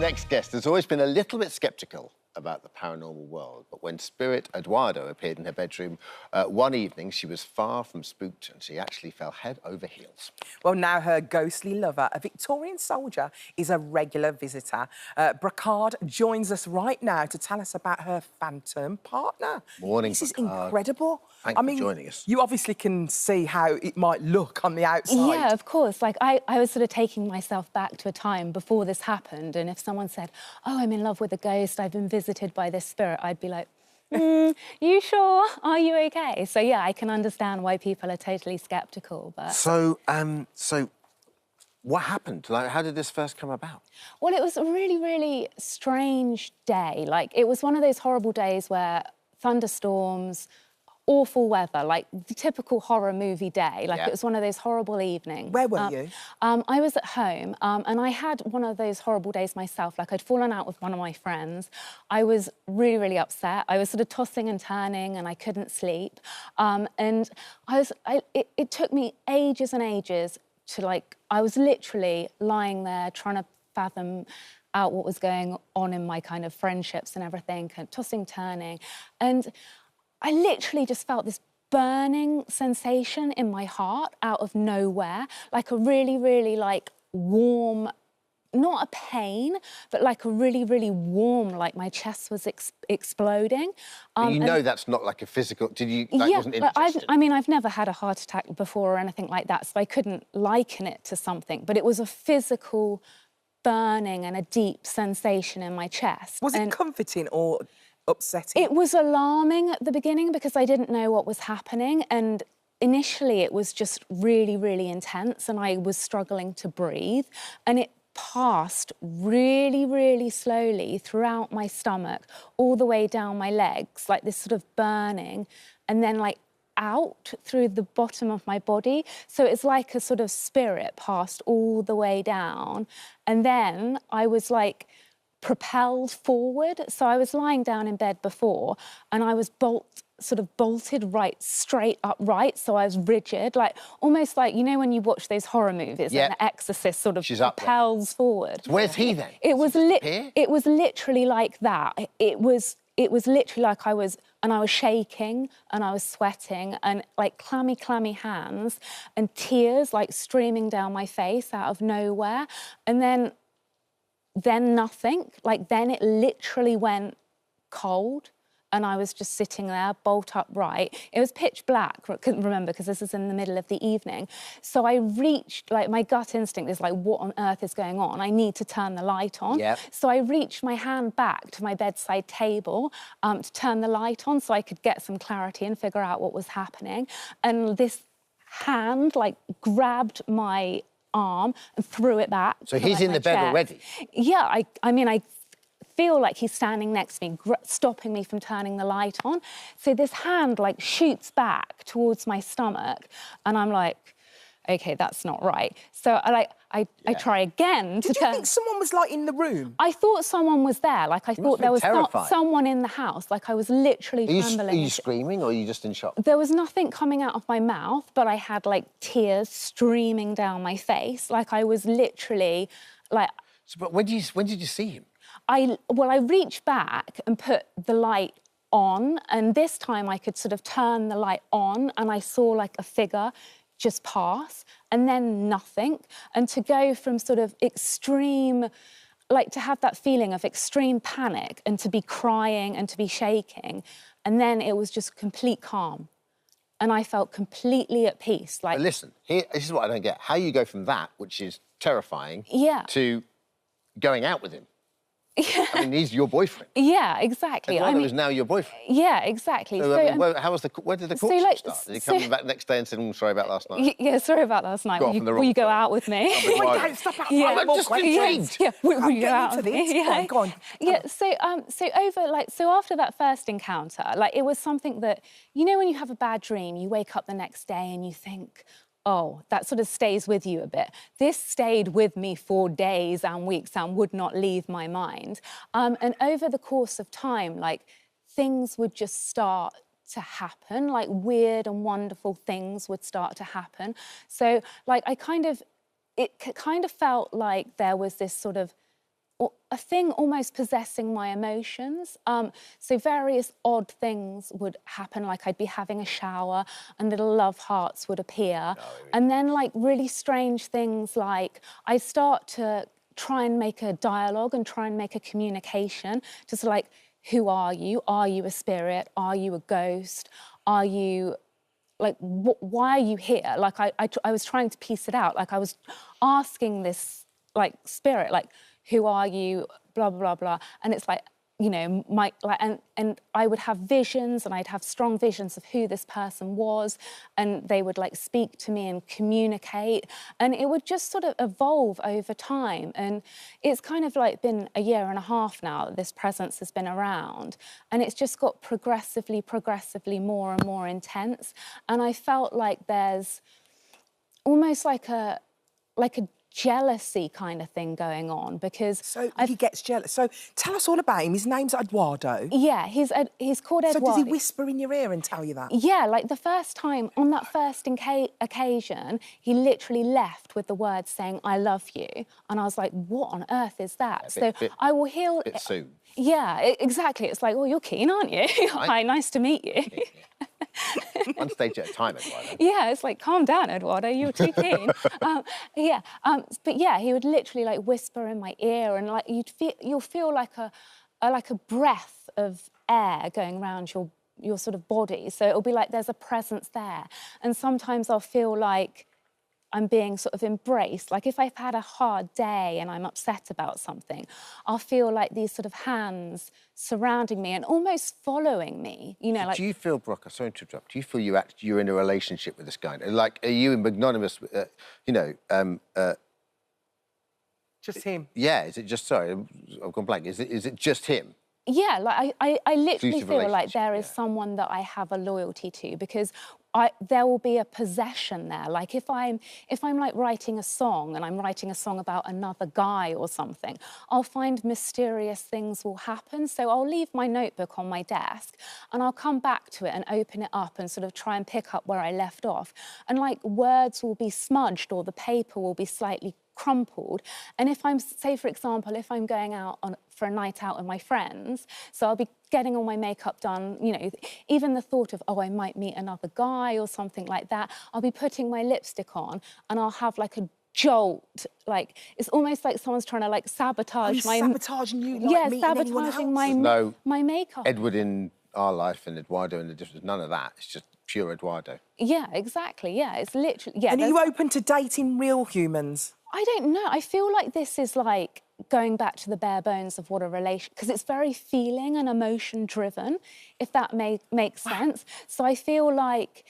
next guest has always been a little bit sceptical about the paranormal world, but when spirit Eduardo appeared in her bedroom one evening, she was far from spooked and she actually fell head over heels. Well, now her ghostly lover, a Victorian soldier, is a regular visitor. Brocarde joins us right now to tell us about her phantom partner. Morning, This is Brocarde. incredible. Thanks for joining us. You obviously can see how it might look on the outside. Yeah, of course. Like, I was sort of taking myself back to a time before this happened, and if someone said, oh, I'm in love with a ghost, I've been visited by this spirit, I'd be like, you sure? Are you okay? So, yeah, I can understand why people are totally sceptical, but... So what happened? Like, how did this first come about? Well, it was a really, really strange day. Like, it was one of those horrible days where thunderstorms, awful weather, like the typical horror movie day. Like, it was one of those horrible evenings. Where were you? I was at home, and I had one of those horrible days myself. Like, I'd fallen out with one of my friends. I was really, really upset. I was sort of tossing and turning, and I couldn't sleep. And it took me ages and ages to, like, I was literally lying there trying to fathom out what was going on in my kind of friendships and everything, kind of tossing, turning. And I literally just felt this burning sensation in my heart out of nowhere, like a really, really, like, warm, not a pain, but like a really, really warm, like my chest was exploding. You know that's not like a physical... Did you... That wasn't indigestion? I mean, I've never had a heart attack before or anything like that, so I couldn't liken it to something, but it was a physical burning and a deep sensation in my chest. Was it comforting or upsetting? It was alarming at the beginning because I didn't know what was happening, and initially it was just really, really intense and I was struggling to breathe, and it passed really, really slowly throughout my stomach, all the way down my legs, like this sort of burning, and then like out through the bottom of my body. So it's like a sort of spirit passed all the way down, and then I was like propelled forward. So I was lying down in bed before and I was bolted right, straight upright. So I was rigid, like almost like, you know, when you watch those horror movies and the exorcist sort of propels forward. So where's he then? It was literally like that. It was literally like I was shaking and I was sweating and like clammy hands and tears like streaming down my face out of nowhere. And then nothing, like then it literally went cold and I was just sitting there, bolt upright. It was pitch black, I couldn't remember because this is in the middle of the evening. So I reached, like my gut instinct is like, what on earth is going on? I need to turn the light on. So I reached my hand back to my bedside table to turn the light on so I could get some clarity and figure out what was happening. And this hand like grabbed my arm and threw it back. So he's in the bed already? Yeah, I mean, I feel like he's standing next to me, stopping me from turning the light on. So this hand, like, shoots back towards my stomach, and I'm like, OK, that's not right. So I try again to turn... Did you think someone was, like, in the room? I thought someone was there. Like, I thought there was someone in the house. Like, I was literally trembling. Are you screaming or are you just in shock? There was nothing coming out of my mouth, but I had, like, tears streaming down my face. Like, I was literally, like... So, but when did you see him? I reached back and put the light on, and this time I could sort of turn the light on and I saw, like, a figure just pass, and then nothing. And to go from sort of extreme, like to have that feeling of extreme panic and to be crying and to be shaking, and then it was just complete calm. And I felt completely at peace. Like, but listen, this is what I don't get. How you go from that, which is terrifying, to going out with him. Yeah. I mean, he's your boyfriend. Yeah, exactly. Eduardo is now your boyfriend. Yeah, exactly. So, where did the courtship start? Did he come back next day and say, sorry about last night? Yeah, sorry about last night. Will you go out with me? Stop out. Yeah. I'm just intrigued. Yeah, will you go out with me? Yeah. Go on. Yeah, so after that first encounter, like, it was something that, you know, when you have a bad dream, you wake up the next day and you think, oh, that sort of stays with you a bit. This stayed with me for days and weeks and would not leave my mind. And over the course of time, like, things would just start to happen, like weird and wonderful things would start to happen. So, like, it kind of felt like there was this sort of a thing almost possessing my emotions. So various odd things would happen, like I'd be having a shower and little love hearts would appear. And then like really strange things like I'd start to try and make a dialogue and try and make a communication to sort of like, who are you? Are you a spirit? Are you a ghost? Are you, like, why are you here? Like, I was trying to piece it out. Like, I was asking this, like, spirit, like, who are you? Blah, blah, blah, blah. And it's like, you know, and I would have visions, and I'd have strong visions of who this person was, and they would like speak to me and communicate, and it would just sort of evolve over time. And it's kind of like been a year and a half now that this presence has been around, and it's just got progressively more and more intense. And I felt like there's almost like a jealousy kind of thing going on, because... So he gets jealous. So tell us all about him. His name's Eduardo. Yeah, he's called Eduardo. So does he whisper in your ear and tell you that? Yeah, like the first time, on that first occasion, he literally left with the words saying, I love you. And I was like, what on earth is that? I will heal... Bit soon. Yeah, exactly. It's like, oh, you're keen, aren't you? Hi, nice to meet you. One stage at a time, Eduardo. Yeah, it's like, calm down, Eduardo, you're too keen. But yeah, he would literally like whisper in my ear, and like you'll feel like a breath of air going around your sort of body. So it'll be like there's a presence there. And sometimes I'll feel like I'm being sort of embraced. Like if I've had a hard day and I'm upset about something, I'll feel like these sort of hands surrounding me and almost following me, you know, So like... do you feel, Brocarde, sorry to interrupt, do you feel you're in a relationship with this guy? Like, are you magnanimous, Just him? Yeah, is it just, sorry, I've gone blank, is it just him? Yeah, like I literally Exclusive feel like there is yeah. someone that I have a loyalty to, because there will be a possession there. Like if I'm like writing a song and I'm writing a song about another guy or something, I'll find mysterious things will happen. So I'll leave my notebook on my desk and I'll come back to it and open it up and sort of try and pick up where I left off. And like words will be smudged or the paper will be slightly crumpled. And if I'm, say for example, if I'm going out for a night out with my friends, so I'll be getting all my makeup done, you know, even the thought of, oh, I might meet another guy or something like that, I'll be putting my lipstick on and I'll have like a jolt, like it's almost like someone's trying to like sabotage my... sabotaging you, like meeting sabotaging my makeup. Edward in our life and Eduardo in the difference, none of that. It's just pure Eduardo. Yeah, exactly, yeah, it's literally... Yeah, and are you open to dating real humans? I don't know. I feel like this is like going back to the bare bones of what a relation... Because it's very feeling and emotion-driven, if that makes sense. So I feel like,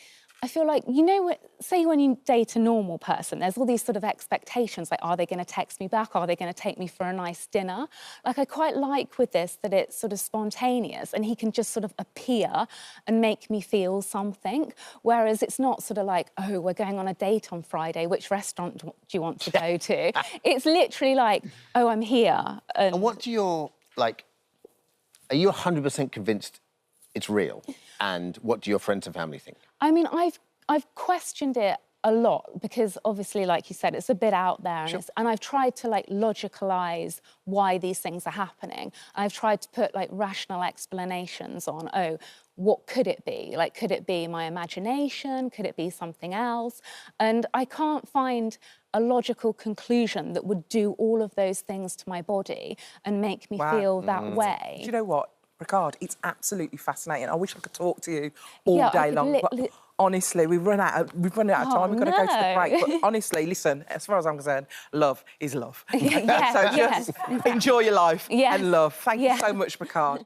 you know, say when you date a normal person, there's all these sort of expectations, like, are they going to text me back? Are they going to take me for a nice dinner? Like, I quite like with this that it's sort of spontaneous and he can just sort of appear and make me feel something, whereas it's not sort of like, oh, we're going on a date on Friday, which restaurant do you want to go to? It's literally like, oh, I'm here. And what do your, like, are you 100% convinced it's real? And what do your friends and family think? I mean, I've questioned it a lot because obviously, like you said, it's a bit out there, Sure. and I've tried to like logicalise why these things are happening. I've tried to put like rational explanations on, oh, what could it be? Like, could it be my imagination? Could it be something else? And I can't find a logical conclusion that would do all of those things to my body and make me feel that way. Do you know what, Brocarde? It's absolutely fascinating. I wish I could talk to you all day long. But honestly, we've run out of time. We've got to go to the break. But honestly, listen, as far as I'm concerned, love is love. So just enjoy your life and love. Thank you so much, Brocarde.